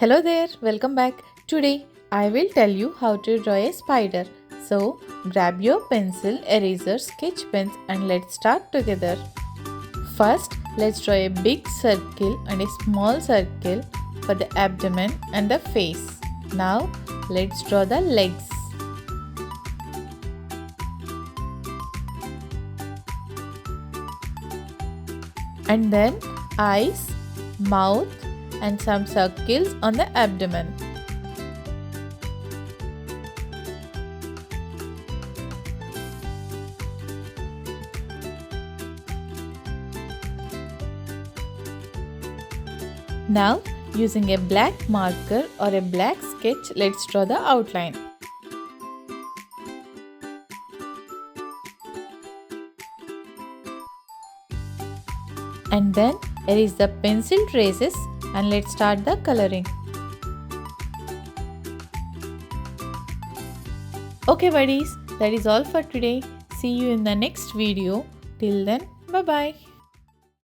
Hello there, welcome back. Today I will tell you how to draw a spider. So grab your pencil, eraser, sketch pens and let's start together. First, let's draw a big circle and a small circle for the abdomen and the face. Now let's draw the legs. And then eyes, mouth and some circles on the abdomen. Now, using a black marker or a black sketch, let's draw the outline. And then erase the pencil traces and let's start the coloring. Okay buddies, that is all for today. See you in the next video. Till then, bye bye.